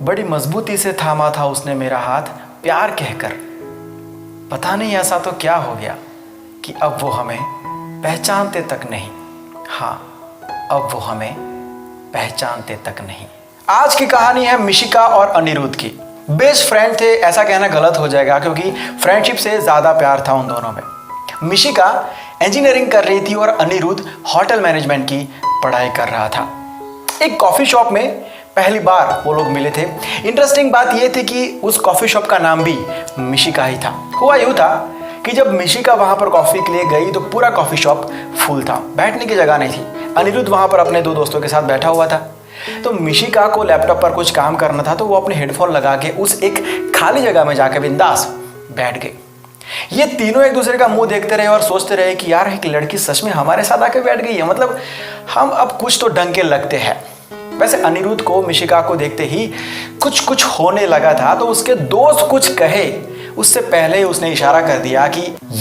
बड़ी मजबूती से थामा था उसने मेरा हाथ प्यार कहकर। पता नहीं ऐसा तो क्या हो गया कि अब वो हमें पहचानते तक नहीं। हाँ, अब वो हमें पहचानते तक नहीं। आज की कहानी है मिशिका और अनिरुद्ध की। बेस्ट फ्रेंड थे ऐसा कहना गलत हो जाएगा, क्योंकि फ्रेंडशिप से ज़्यादा प्यार था उन दोनों में। मिशिका इंजीनियरिंग कर रही थी और अनिरुद्ध होटल मैनेजमेंट की पढ़ाई कर रहा था। एक कॉफ़ी शॉप में पहली बार वो लोग मिले थे। इंटरेस्टिंग बात ये थी कि उस कॉफ़ी शॉप का नाम भी मिशिका ही था। हुआ यूँ था कि जब मिशिका वहाँ पर कॉफ़ी के लिए गई तो पूरा कॉफ़ी शॉप फुल था, बैठने की जगह नहीं थी। अनिरुद्ध वहाँ पर अपने दो दोस्तों के साथ बैठा हुआ था। तो मिशिका को लैपटॉप पर कुछ काम करना था, तो वो अपने हेडफोन लगा के उस एक खाली जगह में जाकर बिंदास बैठ गई। ये तीनों एक दूसरे का मुंह देखते रहे और सोचते रहे कि यार एक लड़की सच में हमारे साथ आके बैठ गई है, मतलब हम अब कुछ तो ढंग के लगते हैं। वैसे अनिरुद्ध को मिशिका को देखते ही कुछ कुछ होने लगा था, तो उसके दोस्त कुछ कहे उससे पहले उसने इशारा कर दिया कि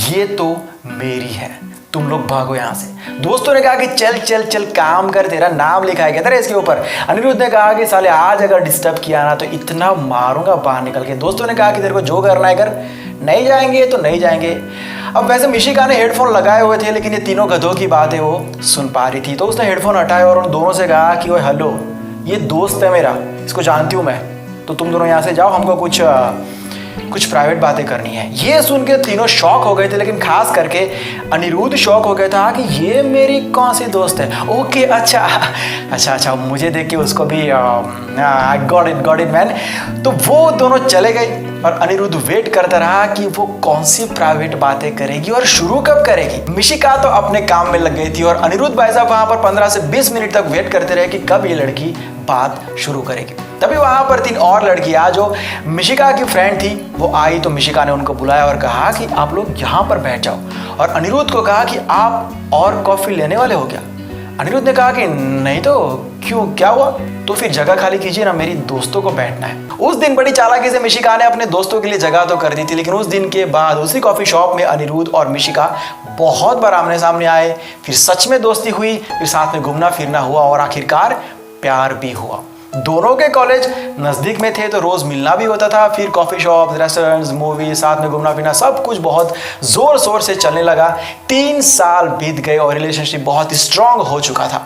ये तो मेरी है, तुम लोग भागो यहाँ से। दोस्तों ने कहा कि चल चल चल काम कर, तेरा नाम लिखाया गया था इसके ऊपर। अनिरुद्ध ने कहा कि साले आज अगर डिस्टर्ब किया ना तो इतना मारूंगा बाहर निकल के। दोस्तों ने कहा कि तेरे को जो करना है कर, नहीं जाएंगे तो नहीं जाएंगे। अब वैसे मिशिका ने हेडफोन लगाए हुए थे, लेकिन ये तीनों गधों की बातें वो सुन पा रही थी। तो उसने हेडफोन हटाए और उन दोनों से कहा कि ओए हेलो, ये दोस्त है मेरा, इसको जानती हूँ मैं, तो तुम दोनों यहाँ से जाओ, हमको कुछ प्राइवेट बातें करनी है। ये सुन के तीनों शॉक हो गए थे, लेकिन खास करके अनिरुद्ध शॉक हो गया था कि ये मेरी कौन सी दोस्त है। ओके, अच्छा, मुझे देख के उसको भी गॉट इट मैन। तो वो दोनों चले गए और अनिरुद्ध वेट करता रहा कि वो कौन सी प्राइवेट बातें करेगी और शुरू कब करेगी। मिशिका तो अपने काम में लग गई थी और अनिरुद्ध भाई साहब वहां पर 15 से 20 मिनट तक वेट करते रहे कि कब ये लड़की बात शुरू करेगी। तभी वहां पर 3 और लड़कियां जो मिशिका की फ्रेंड थी वो आई। तो मिशिका ने उनको बुलाया और कहा कि आप लोग यहाँ पर बैठ जाओ, और अनिरुद्ध को कहा कि आप और कॉफी लेने वाले हो क्या। अनिरुद्ध ने कहा कि नहीं तो क्यों, क्या हुआ। तो फिर जगह खाली कीजिए ना, मेरी दोस्तों को बैठना है। उस दिन बड़ी चालाकी से मिशिका ने अपने दोस्तों के लिए जगह तो कर दी थी, लेकिन उस दिन के बाद उसी कॉफी शॉप में अनिरुद्ध और मिशिका बहुत बार आमने सामने आए। फिर सच में दोस्ती हुई, फिर साथ में घूमना फिरना हुआ और आखिरकार प्यार भी हुआ। दोनों के कॉलेज नज़दीक में थे, तो रोज़ मिलना भी होता था। फिर कॉफ़ी शॉप, रेस्टोरेंट्स, मूवी, साथ में घूमना फिरना सब कुछ बहुत ज़ोर शोर से चलने लगा। 3 साल बीत गए और रिलेशनशिप बहुत स्ट्रांग हो चुका था।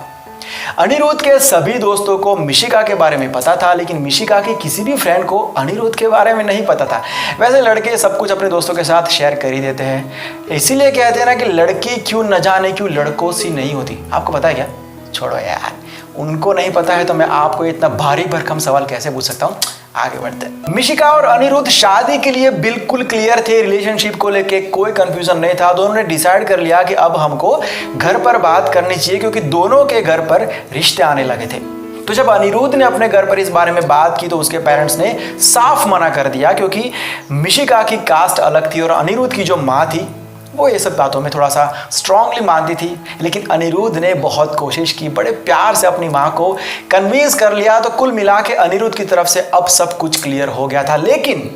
अनिरुद्ध के सभी दोस्तों को मिशिका के बारे में पता था, लेकिन मिशिका के किसी भी फ्रेंड को अनिरुद्ध के बारे में नहीं पता था। वैसे लड़के सब कुछ अपने दोस्तों के साथ शेयर कर ही देते हैं, इसीलिए कहते हैं ना कि लड़की क्यों न जाने क्यों लड़कों सी नहीं होती। आपको पता है क्या? छोड़ो यार, उनको नहीं पता है तो मैं आपको इतना भारी भरकम सवाल कैसे पूछ सकता हूँ। आगे बढ़ते हैं। मिशिका और अनिरुद्ध शादी के लिए बिल्कुल क्लियर थे, रिलेशनशिप को लेके कोई कंफ्यूजन नहीं था। दोनों ने डिसाइड कर लिया कि अब हमको घर पर बात करनी चाहिए, क्योंकि दोनों के घर पर रिश्ते आने लगे थे। तो जब अनिरुद्ध ने अपने घर पर इस बारे में बात की तो उसके पेरेंट्स ने साफ मना कर दिया, क्योंकि मिशिका की कास्ट अलग थी और अनिरुद्ध की जो माँ थी वो ये सब बातों में थोड़ा सा स्ट्रांगली मानती थी। लेकिन अनिरुद्ध ने बहुत कोशिश की, बड़े प्यार से अपनी माँ को कन्विंस कर लिया। तो कुल मिला के अनिरुद्ध की तरफ से अब सब कुछ क्लियर हो गया था, लेकिन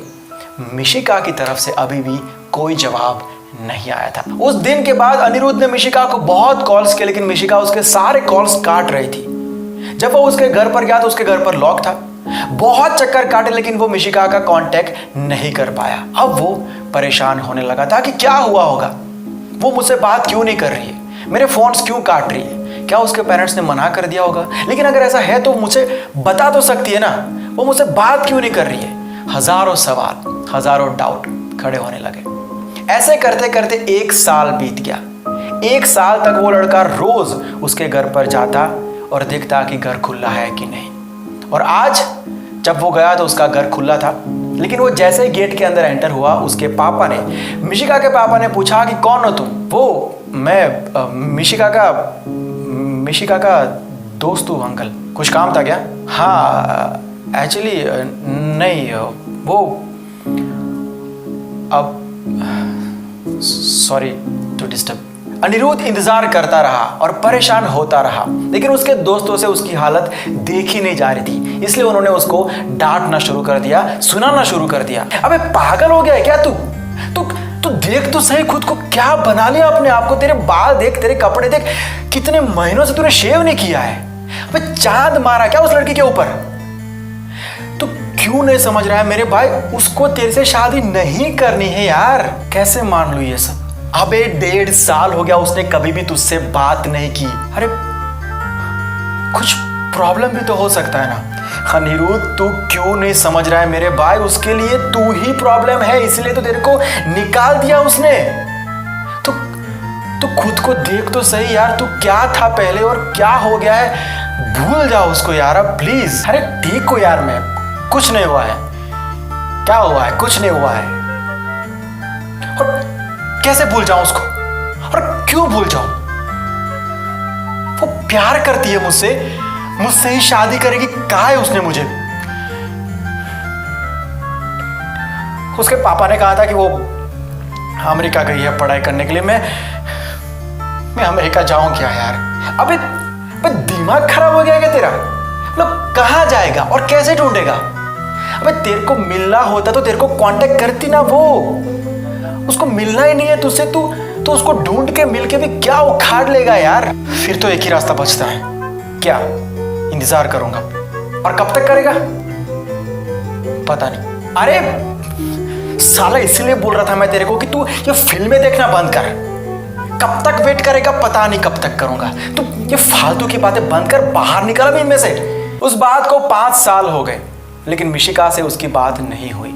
मिशिका की तरफ से अभी भी कोई जवाब नहीं आया था। उस दिन के बाद अनिरुद्ध ने मिशिका को बहुत कॉल्स किए, लेकिन मिशिका उसके सारे कॉल्स काट रही थी। जब वो उसके घर पर गया तो उसके घर पर लॉक था। बहुत चक्कर काटे, लेकिन वो मिशिका का कांटेक्ट नहीं कर पाया। अब वो परेशान होने लगा था कि क्या हुआ होगा, वो मुझसे बात क्यों नहीं कर रही है, मेरे फोन्स क्यों काट रही है, क्या उसके पेरेंट्स ने मना कर दिया होगा। लेकिन अगर ऐसा है तो मुझे बता तो सकती है ना, वो मुझसे बात क्यों नहीं कर रही है। हजारों सवाल, हजारों डाउट खड़े होने लगे। ऐसे करते करते 1 साल बीत गया। 1 साल तक वो लड़का रोज उसके घर पर जाता और देखता कि घर खुला है कि नहीं। और आज जब वो गया तो उसका घर खुला था, लेकिन वो जैसे ही गेट के अंदर एंटर हुआ, उसके पापा ने, मिशिका के पापा ने पूछा कि कौन हो तुम। वो मैं मिशिका का दोस्त हूँ अंकल, कुछ काम था क्या। हाँ एक्चुअली नहीं, वो अब सॉरी टू डिस्टर्ब। अनिरुद्ध इंतजार करता रहा और परेशान होता रहा, लेकिन उसके दोस्तों से उसकी हालत देखी नहीं जा रही थी, इसलिए उन्होंने उसको डांटना शुरू कर दिया, सुनाना शुरू कर दिया। अबे पागल हो गया है क्या तू? तू देख तो सही खुद को, क्या बना लिया अपने आप को। तेरे बाल देख, तेरे कपड़े देख, कितने महीनों से तूने शेव नहीं किया है। अबे चांद मारा क्या उस लड़की के ऊपर? तू क्यों नहीं समझ रहा है मेरे भाई? उसको तेरे से शादी नहीं करनी है यार। कैसे मान लूं ये सब? अबे 1.5 साल हो गया उसने कभी भी तुझसे बात नहीं की। अरे कुछ प्रॉब्लम भी तो हो सकता है ना। अनिरुद्ध तू क्यों नहीं समझ रहा है मेरे भाई? उसके लिए तू ही प्रॉब्लम है, इसलिए तो तेरे को निकाल दिया उसने। तो खुद को देख तो सही यार, तू क्या था पहले और क्या हो गया है। भूल जाओ उसको यार अब प्लीज। अरे ठीक हो यार, मैं कुछ नहीं हुआ है। क्या हुआ है? कुछ नहीं हुआ है। और कैसे भूल जाऊं उसको? और क्यों भूल जाऊं? वो प्यार करती है मुझसे ही शादी करेगी। कहा है उसने मुझे? उसके पापा ने कहा था कि वो अमेरिका गई है पढ़ाई करने के लिए। मैं अमेरिका जाऊं क्या यार? अबे दिमाग खराब हो गया क्या तेरा? मतलब कहाँ जाएगा और कैसे ढूंढेगा? अबे तेरे को मिलना होता तो तेरे को कांटेक्ट करती ना वो। उसको मिलना ही नहीं है तुझसे, तो उसको ढूंढ के मिल के भी क्या उखाड़ लेगा यार? फिर तो एक ही रास्ता बचता है। क्या? इंतजार करूंगा। और कब तक करेगा पता नहीं। अरे साला इसलिए बोल रहा था मैं तेरे को कि तू ये फिल्में देखना बंद कर। कब तक वेट करेगा पता नहीं कब तक करूंगा। तू ये फालतू की बातें बंद कर, बाहर निकल अभी इनमें से। उस बात को 5 साल हो गए लेकिन मिशिका से उसकी बात नहीं हुई।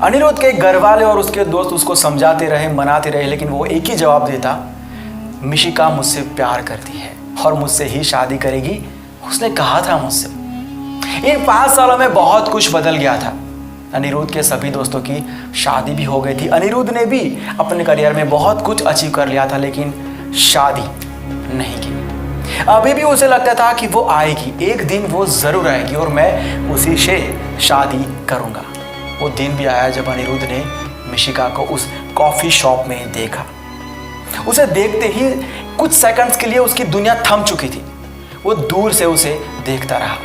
अनिरुद्ध के घर वाले और उसके दोस्त उसको समझाते रहे, मनाते रहे, लेकिन वो एक ही जवाब देता, मिशिका मुझसे प्यार करती है और मुझसे ही शादी करेगी, उसने कहा था मुझसे। इन 5 सालों में बहुत कुछ बदल गया था। अनिरुद्ध के सभी दोस्तों की शादी भी हो गई थी। अनिरुद्ध ने भी अपने करियर में बहुत कुछ अचीव कर लिया था लेकिन शादी नहीं की। अभी भी उसे लगता था कि वो आएगी, एक दिन वो जरूर आएगी और मैं उसी से शादी करूंगा। वो दिन भी आया जब अनिरुद्ध ने मिशिका को उस कॉफी शॉप में देखा। उसे देखते ही कुछ सेकंड्स के लिए उसकी दुनिया थम चुकी थी। वो दूर से उसे देखता रहा।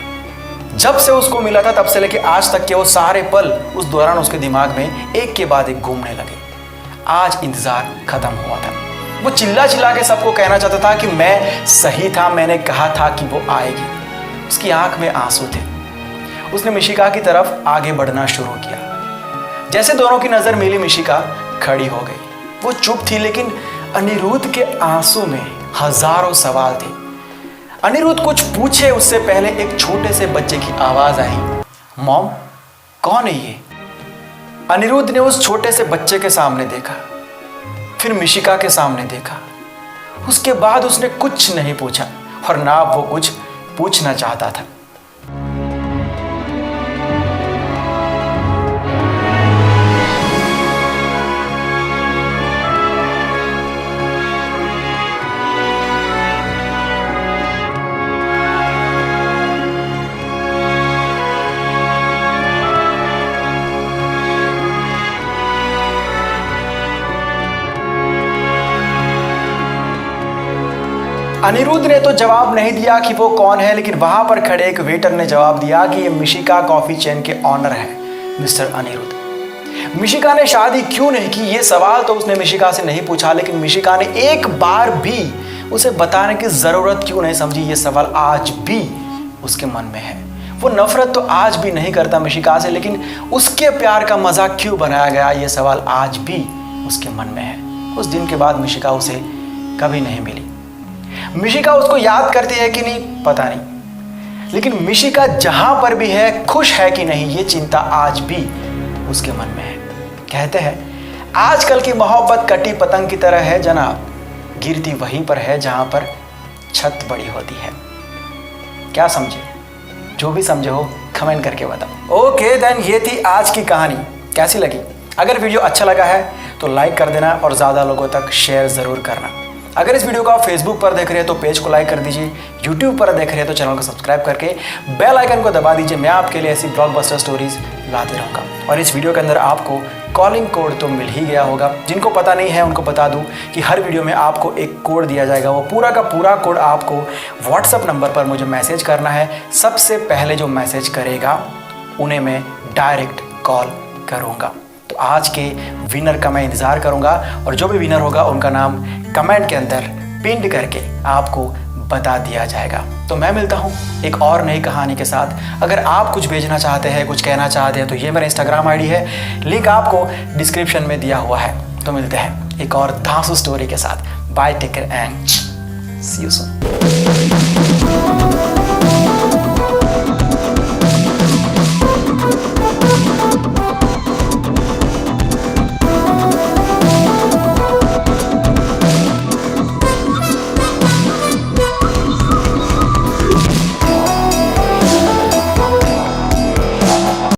जब से उसको मिला था तब से लेके आज तक के वो सारे पल उस दौरान उसके दिमाग में एक के बाद एक घूमने लगे। आज इंतजार खत्म हुआ था। वो चिल्ला चिल्ला के सबको कहना चाहता था कि मैं सही था, मैंने कहा था कि वो आएगी। उसकी आंख में आंसू थे। उसने मिशिका की तरफ आगे बढ़ना शुरू किया। जैसे दोनों की नजर मिली, मिशिका खड़ी हो गई। वो चुप थी लेकिन अनिरुद्ध के आंसू में हजारों सवाल थे। अनिरुद्ध कुछ पूछे उससे पहले एक छोटे से बच्चे की आवाज आई, मॉम कौन है ये? अनिरुद्ध ने उस छोटे से बच्चे के सामने देखा, फिर मिशिका के सामने देखा। उसके बाद उसने कुछ नहीं पूछा और ना वो कुछ पूछना चाहता था। अनिरुद्ध ने तो जवाब नहीं दिया कि वो कौन है, लेकिन वहां पर खड़े एक वेटर ने जवाब दिया कि ये मिशिका कॉफी चेन के ऑनर है, मिस्टर अनिरुद्ध। मिशिका ने शादी क्यों नहीं की, ये सवाल तो उसने मिशिका से नहीं पूछा, लेकिन मिशिका ने एक बार भी उसे बताने की जरूरत क्यों नहीं समझी, ये सवाल आज भी उसके मन में है। वो नफरत तो आज भी नहीं करता मिशिका से, लेकिन उसके प्यार का मजाक क्यों बनाया गया, ये सवाल आज भी उसके मन में है। उस दिन के बाद मिशिका उसे कभी नहीं मिली। मिशिका उसको याद करती है कि नहीं पता नहीं, लेकिन मिशिका जहां पर भी है खुश है कि नहीं, ये चिंता आज भी उसके मन में है। कहते हैं आजकल की मोहब्बत कटी पतंग की तरह है जनाब, गिरती वहीं पर है जहां पर छत बड़ी होती है। क्या समझे? जो भी समझे हो कमेंट करके बताओ। ओके देन, ये थी आज की कहानी। कैसी लगी? अगर वीडियो अच्छा लगा है तो लाइक कर देना और ज़्यादा लोगों तक शेयर ज़रूर करना। अगर इस वीडियो को आप फेसबुक पर देख रहे हैं तो पेज को लाइक कर दीजिए, यूट्यूब पर देख रहे हैं तो चैनल को सब्सक्राइब करके बेल आइकन को दबा दीजिए। मैं आपके लिए ऐसी ब्लॉकबस्टर स्टोरीज लाते रहूँगा। और इस वीडियो के अंदर आपको कॉलिंग कोड तो मिल ही गया होगा। जिनको पता नहीं है उनको बता दूं कि हर वीडियो में आपको एक कोड दिया जाएगा। वो पूरा का पूरा कोड आपको व्हाट्सएप नंबर पर मुझे मैसेज करना है। सबसे पहले जो मैसेज करेगा उन्हें मैं डायरेक्ट कॉल करूँगा। तो आज के विनर का मैं इंतज़ार करूंगा और जो भी विनर होगा उनका नाम कमेंट के अंदर पिन करके आपको बता दिया जाएगा। तो मैं मिलता हूँ एक और नई कहानी के साथ। अगर आप कुछ भेजना चाहते हैं, कुछ कहना चाहते हैं, तो ये मेरा इंस्टाग्राम आईडी है, लिंक आपको डिस्क्रिप्शन में दिया हुआ है। तो मिलते हैं एक और धांसू स्टोरी के साथ। Bye, take care and see you soon.